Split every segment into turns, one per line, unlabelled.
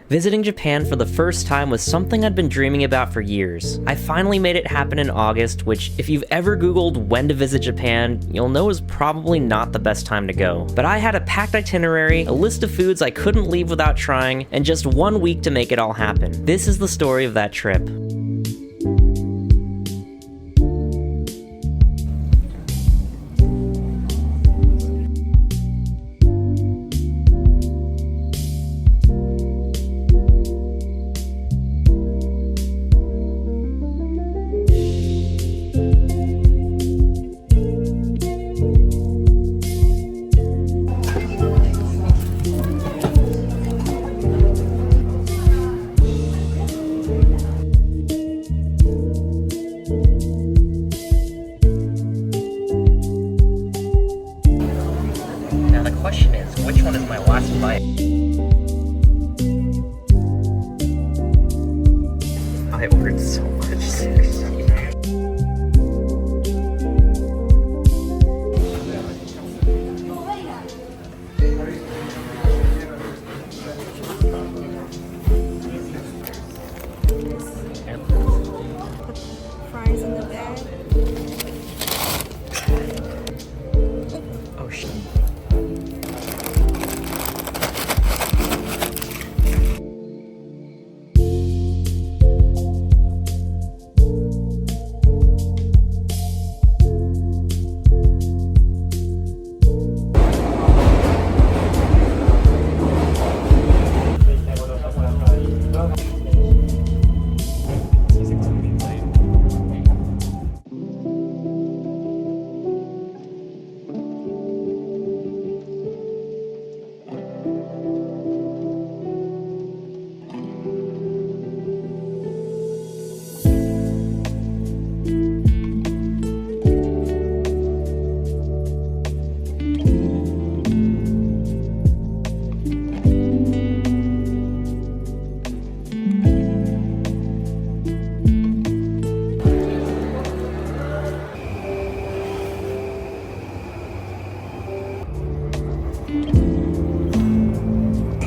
Visiting Japan for the first time was something I'd been dreaming about for years. I finally made it happen in August, which if you've ever Googled when to visit Japan, you'll know is probably not the best time to go. But I had a packed itinerary, a list of foods I couldn't leave without trying, and just 1 week to make it all happen. This is the story of that trip. I ordered so much, seriously.
Fries in the bag.
Oh shit.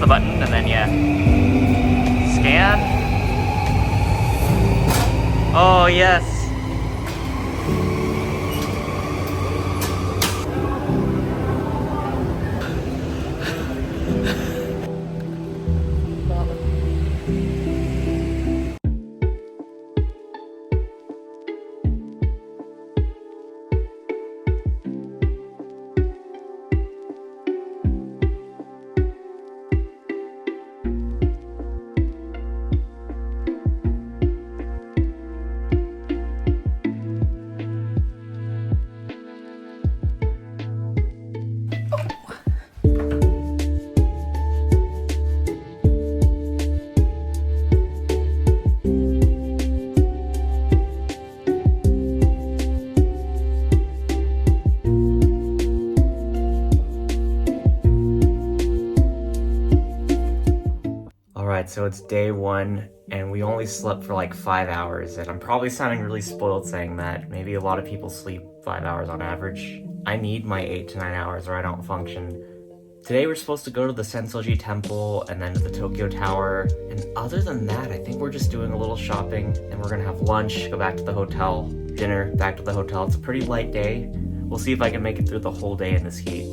The button and then yeah. Scan. Oh yes. So it's day one and we only slept for like 5 hours, and I'm probably sounding really spoiled saying that. Maybe a lot of people sleep 5 hours on average. I need my 8 to 9 hours or I don't function. Today we're supposed to go to the Sensoji temple and then to the Tokyo Tower, and other than that I think we're just doing a little shopping and we're gonna have lunch, go back to the hotel, dinner, back to the hotel. It's a pretty light day. We'll see if I can make it through the whole day in this heat.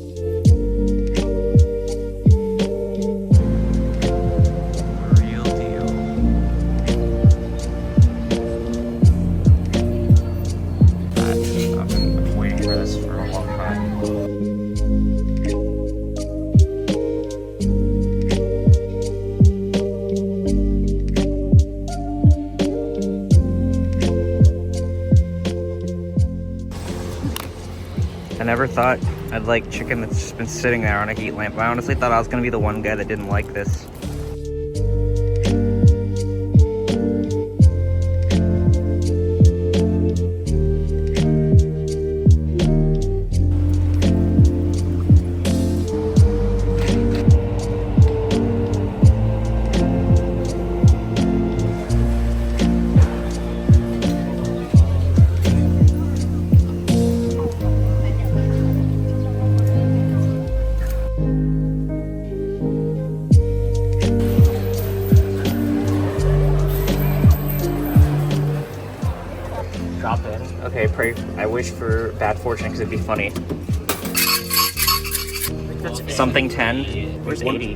I never thought I'd like chicken that's just been sitting there on a heat lamp. I honestly thought I was gonna be the one guy that didn't like this. Okay, pray. I wish for bad fortune because it'd be funny. Something 10. Where's 80?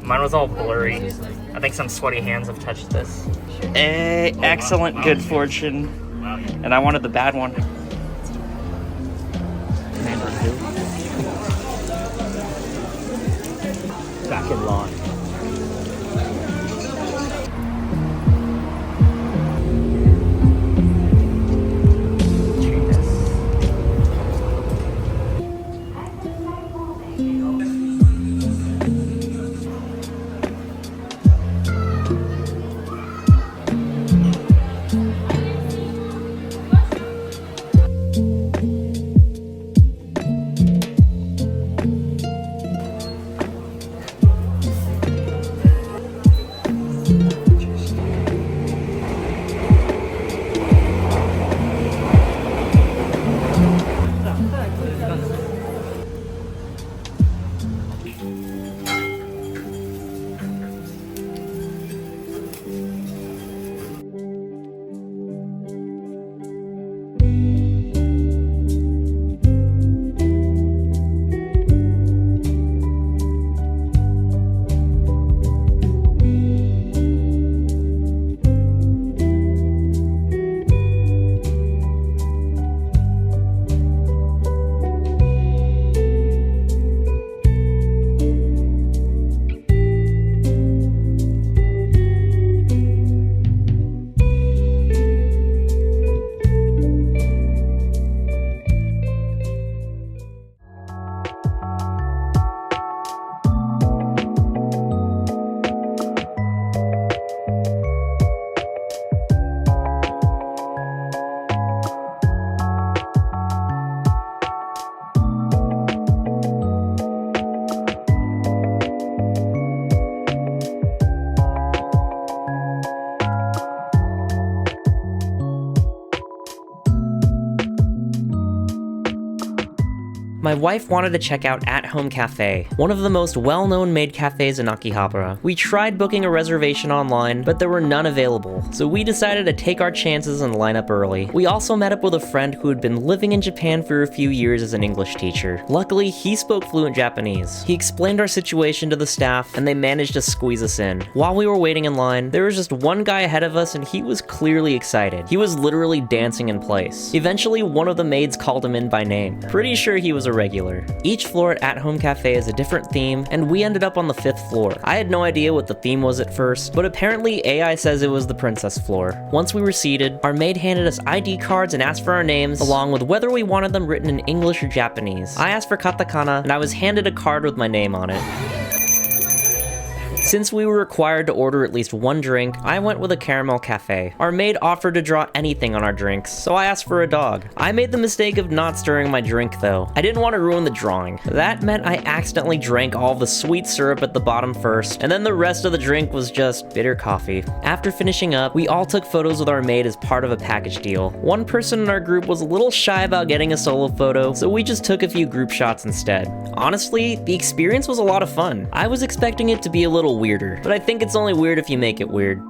Mine was all blurry. I think some sweaty hands have touched this. Excellent good fortune. And I wanted the bad one. Back in line. My wife wanted to check out At Home Cafe, one of the most well-known maid cafes in Akihabara. We tried booking a reservation online, but there were none available, so we decided to take our chances and line up early. We also met up with a friend who had been living in Japan for a few years as an English teacher. Luckily, he spoke fluent Japanese. He explained our situation to the staff, and they managed to squeeze us in. While we were waiting in line, there was just one guy ahead of us, and he was clearly excited. He was literally dancing in place. Eventually, one of the maids called him in by name. Pretty sure he was a regular. Each floor at Home Cafe is a different theme, and we ended up on the 5th floor. I had no idea what the theme was at first, but apparently AI says it was the princess floor. Once we were seated, our maid handed us ID cards and asked for our names, along with whether we wanted them written in English or Japanese. I asked for katakana, and I was handed a card with my name on it. Since we were required to order at least one drink, I went with a caramel cafe. Our maid offered to draw anything on our drinks, so I asked for a dog. I made the mistake of not stirring my drink though. I didn't want to ruin the drawing. That meant I accidentally drank all the sweet syrup at the bottom first, and then the rest of the drink was just bitter coffee. After finishing up, we all took photos with our maid as part of a package deal. One person in our group was a little shy about getting a solo photo, so we just took a few group shots instead. Honestly, the experience was a lot of fun. I was expecting it to be a little weirder, but I think it's only weird if you make it weird.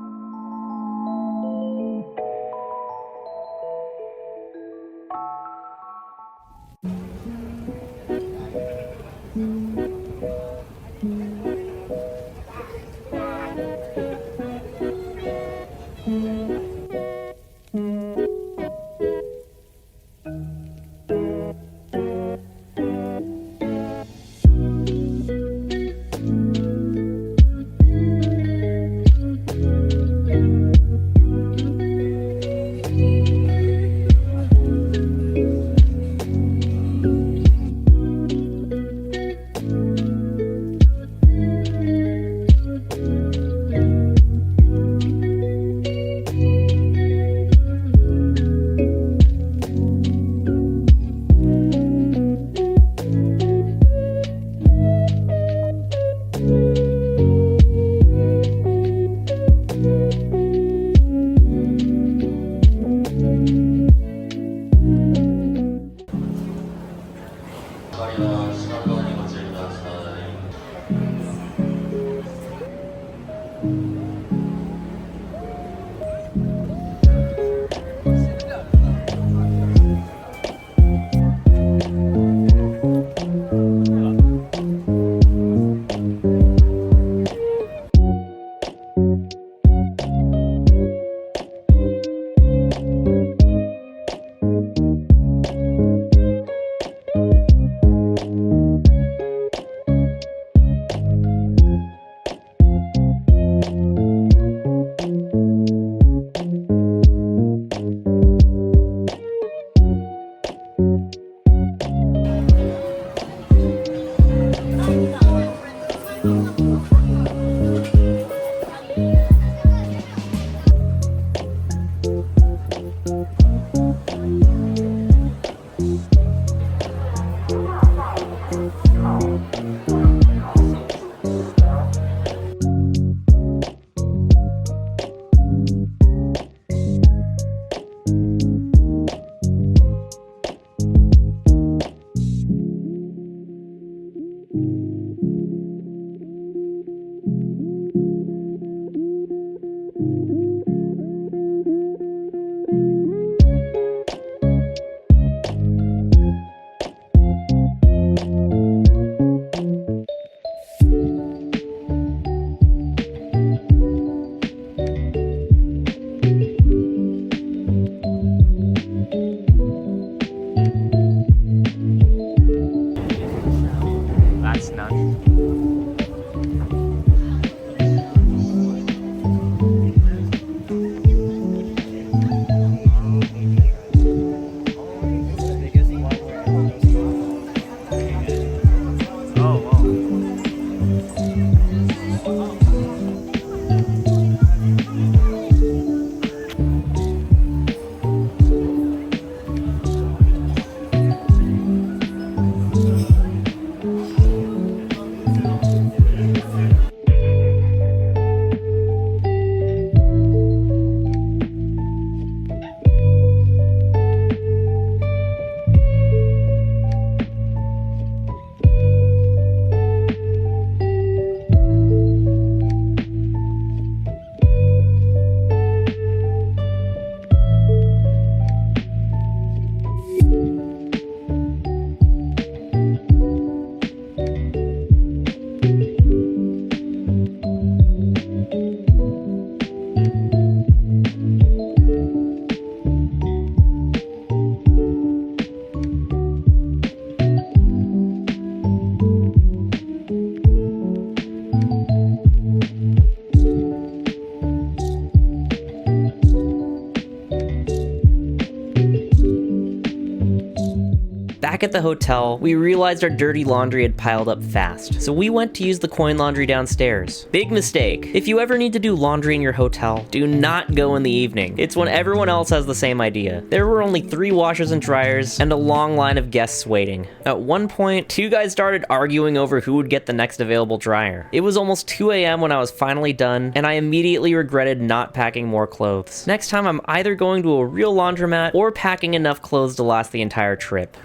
Back at the hotel, we realized our dirty laundry had piled up fast, so we went to use the coin laundry downstairs. Big mistake. If you ever need to do laundry in your hotel, do not go in the evening. It's when everyone else has the same idea. There were only 3 washers and dryers, and a long line of guests waiting. At one point, 2 guys started arguing over who would get the next available dryer. It was almost 2 a.m. when I was finally done, and I immediately regretted not packing more clothes. Next time, I'm either going to a real laundromat or packing enough clothes to last the entire trip.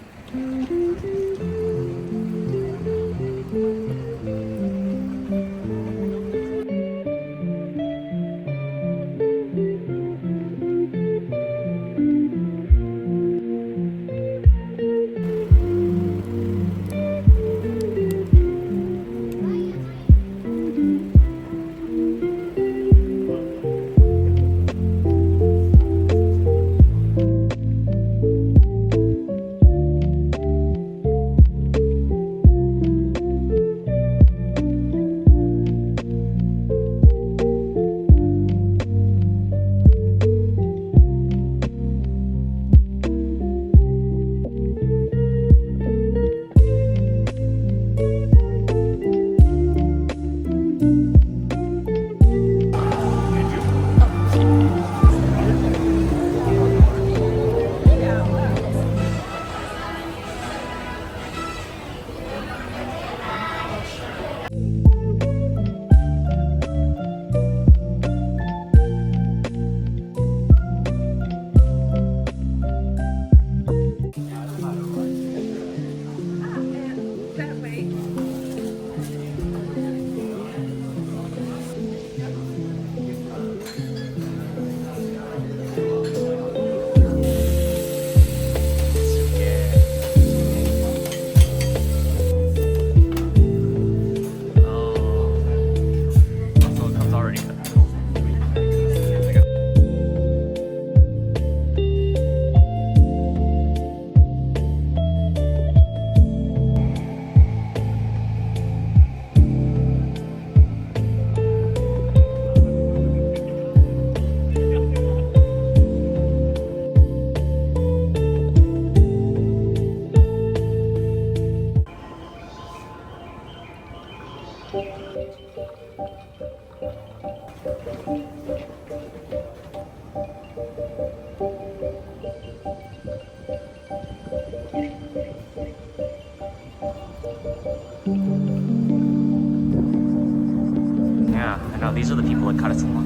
Yeah, I know, these are the people that cut us in line.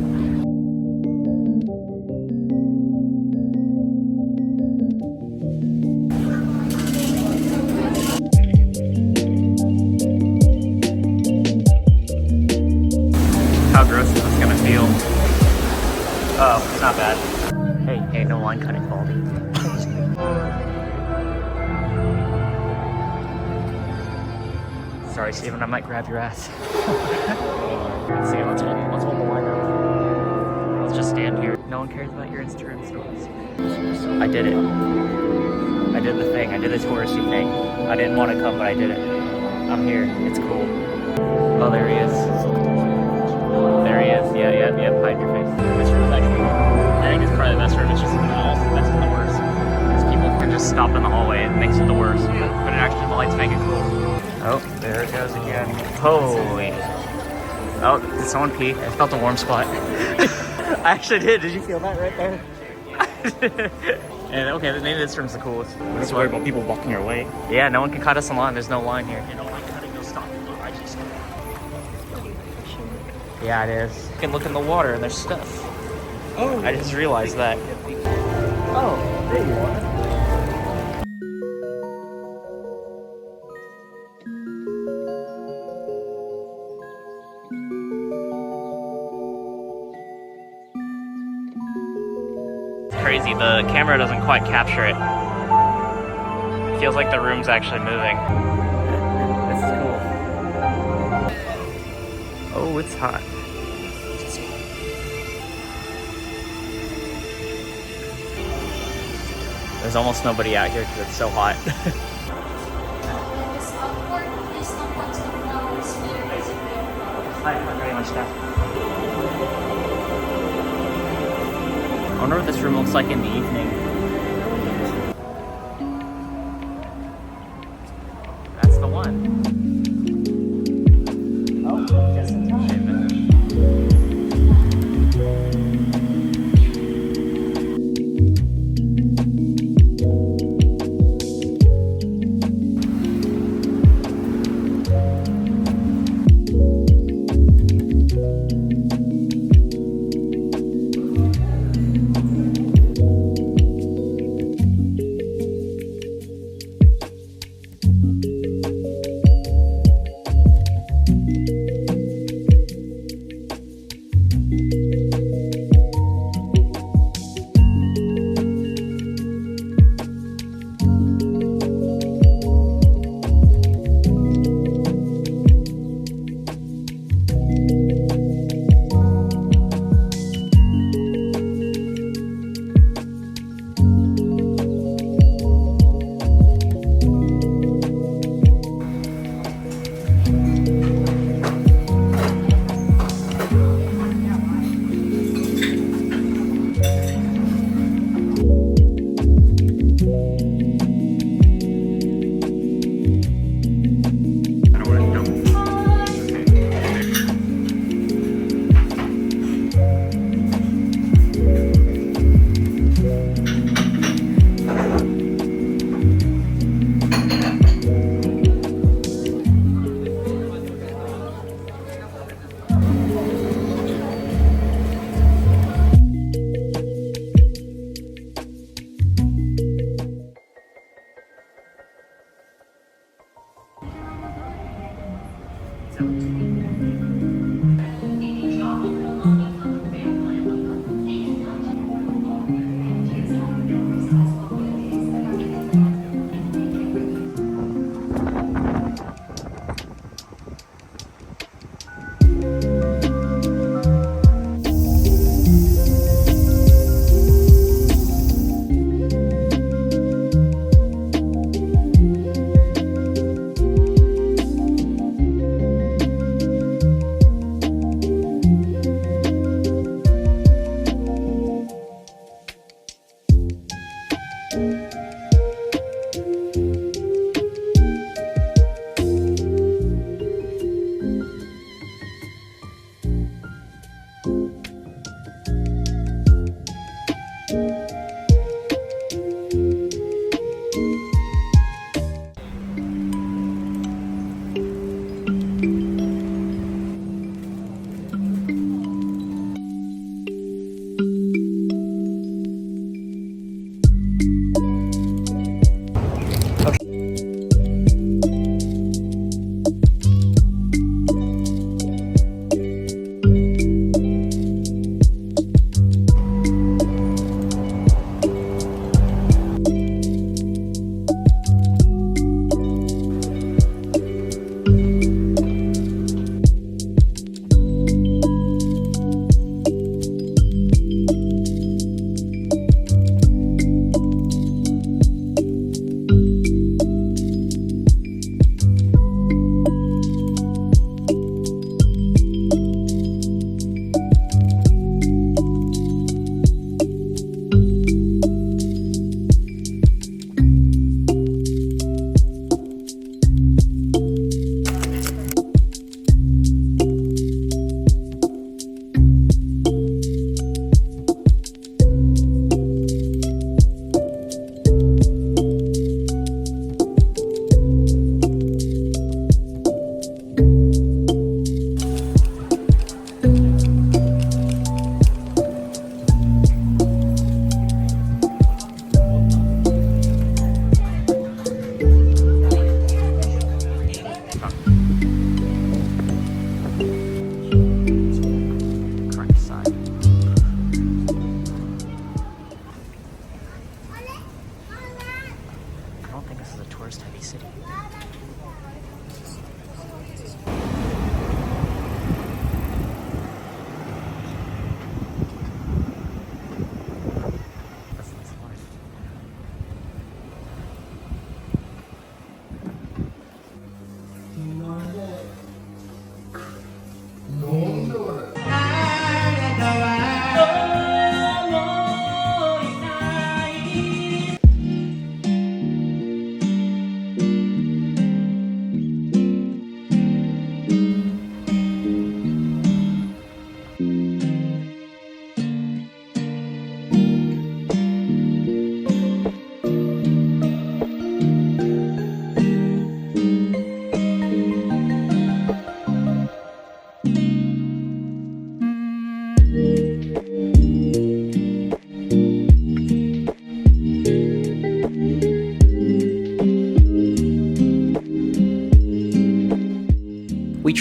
How gross is this gonna feel? Oh, it's not bad. Hey, no line cutting, Baldy. Sorry, Steven, I might grab your ass. Let's see, let's hold the line up. Let's just stand here. No one cares about your Instagram stories. I did it. I did the thing. I did the touristy thing. I didn't want to come, but I did it. I'm here. It's cool. Oh, there he is. There he is. Yeah. Hide your face. This room is actually, I think it's probably the best room. It's just the best and the worst. Because people can just stop in the hallway. It makes it the worst. But it actually, the lights make it cool. Oh, there it goes again. Holy. Oh, did someone pee? I felt a warm spot. I actually did. Did you feel that right there? And okay, maybe this room's the coolest. I'm just worried about people blocking your way. Yeah, no one can cut us in line. There's no line here. You know, like cutting no stop. I just. Yeah, it is. You can look in the water and there's stuff. Oh. I just realized that. Oh, there you are. Crazy, the camera doesn't quite capture it. It feels like the room's actually moving. This is cool. Oh, it's hot. There's almost nobody out here because it's so hot. I wonder what this room looks like in the evening.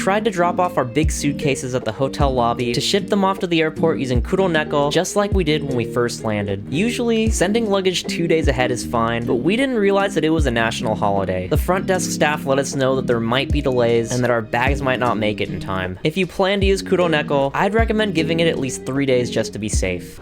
tried to drop off our big suitcases at the hotel lobby to ship them off to the airport using kuroneko, just like we did when we first landed. Usually, sending luggage 2 days ahead is fine, but we didn't realize that it was a national holiday. The front desk staff let us know that there might be delays and that our bags might not make it in time. If you plan to use kuroneko, I'd recommend giving it at least 3 days just to be safe.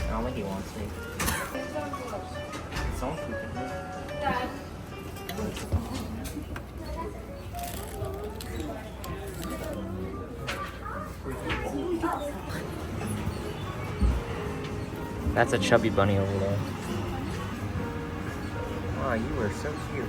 I don't think he wants me. Someone cooking here? That's a chubby bunny over there. Wow, you are so cute.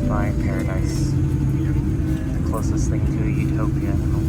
My paradise. The closest thing to a utopia in the world.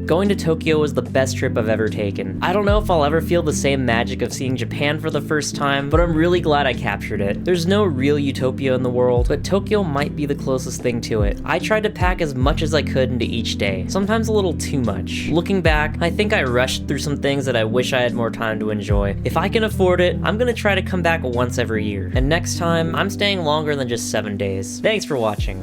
Going to Tokyo was the best trip I've ever taken. I don't know if I'll ever feel the same magic of seeing Japan for the first time, but I'm really glad I captured it. There's no real utopia in the world, but Tokyo might be the closest thing to it. I tried to pack as much as I could into each day, sometimes a little too much. Looking back, I think I rushed through some things that I wish I had more time to enjoy. If I can afford it, I'm gonna try to come back once every year. And next time, I'm staying longer than just 7 days. Thanks for watching.